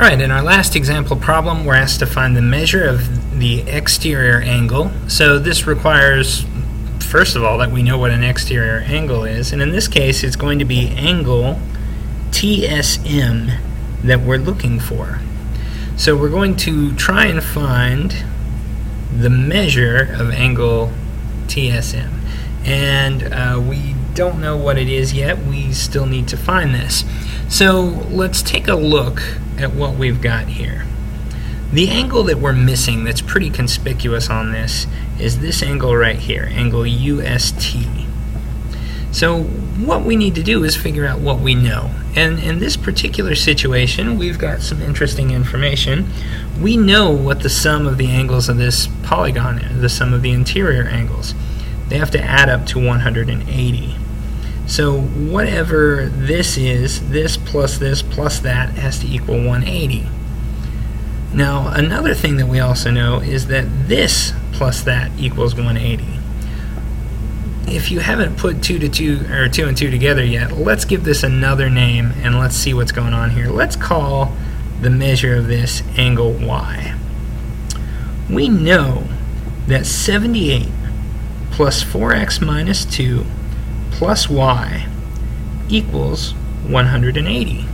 Alright, in our last example problem, we're asked to find the measure of the exterior angle. So this requires, first of all, that we know what an exterior angle is. And in this case, it's going to be angle TSM that we're looking for. So we're going to try and find the measure of angle TSM. And we don't know what it is yet. We still need to find this. So let's take a look at what we've got here. The angle that we're missing that's pretty conspicuous on this is this angle right here, angle UST. So what we need to do is figure out what we know. And in this particular situation, we've got some interesting information. We know what the sum of the angles of this polygon is, the sum of the interior angles. They have to add up to 180. So whatever this is, this plus that has to equal 180. Now another thing that we also know is that this plus that equals 180. If you haven't put 2 and 2 together yet, let's give this another name and let's see what's going on here. Let's call the measure of this angle Y. We know that 78 plus 4x minus 2 plus y equals 180.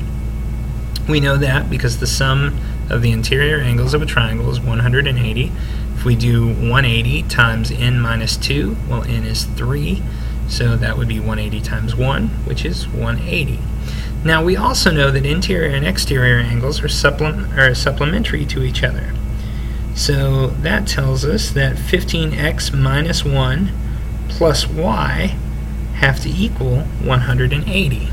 We know that because the sum of the interior angles of a triangle is 180. If we do 180 times n minus 2, well, n is 3, so that would be 180 times 1, which is 180. Now we also know that interior and exterior angles are supplementary to each other. So that tells us that 15x minus 1 plus y have to equal 180.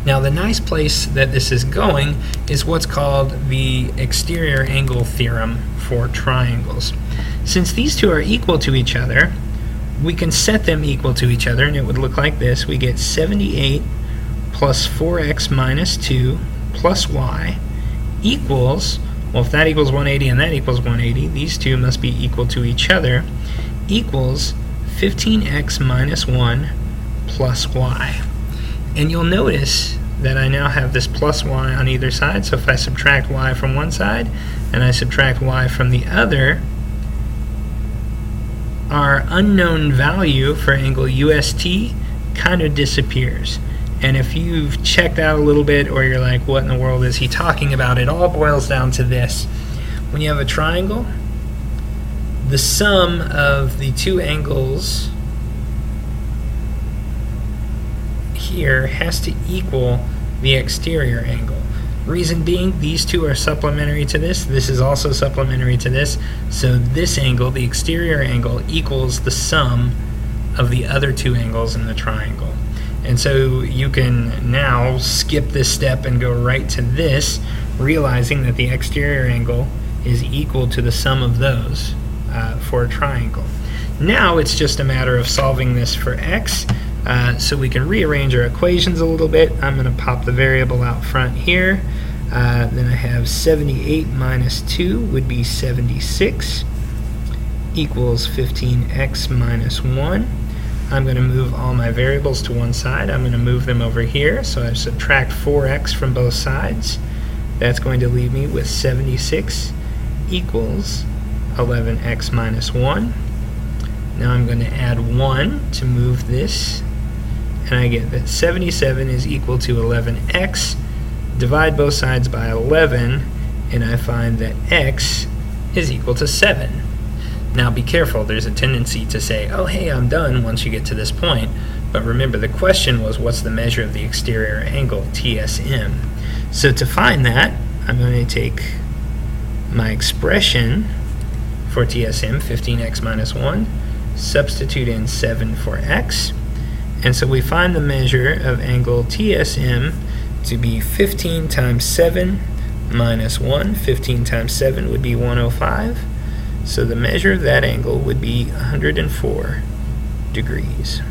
Now the nice place that this is going is what's called the exterior angle theorem for triangles. Since these two are equal to each other, we can set them equal to each other and it would look like this. We get 78 plus 4x minus 2 plus y equals, well, if that equals 180 and that equals 180, these two must be equal to each other, equals 15x minus 1 plus y. And you'll notice that I now have this plus y on either side, so if I subtract y from one side and I subtract y from the other, our unknown value for angle UST kind of disappears. And if you've checked out a little bit or you're like, what in the world is he talking about, it all boils down to this. When you have a triangle, the sum of the two angles here has to equal the exterior angle. Reason being, these two are supplementary to this. This is also supplementary to this. So this angle, the exterior angle, equals the sum of the other two angles in the triangle. And so you can now skip this step and go right to this, realizing that the exterior angle is equal to the sum of those for a triangle. Now it's just a matter of solving this for x. So we can rearrange our equations a little bit. I'm going to pop the variable out front here. Then I have 78 minus 2 would be 76 equals 15x minus 1. I'm going to move all my variables to one side. I'm going to move them over here. So I subtract 4x from both sides. That's going to leave me with 76 equals 11x minus 1. Now I'm going to add 1 to move this, and I get that 77 is equal to 11x. Divide both sides by 11, and I find that x is equal to 7. Now be careful, there's a tendency to say, oh hey, I'm done once you get to this point. But remember, the question was, what's the measure of the exterior angle, TSM? So to find that, I'm going to take my expression for TSM, 15x minus 1, substitute in 7 for x, and so we find the measure of angle TSM to be 15 times 7 minus 1. 15 times 7 would be 105, so the measure of that angle would be 104 degrees.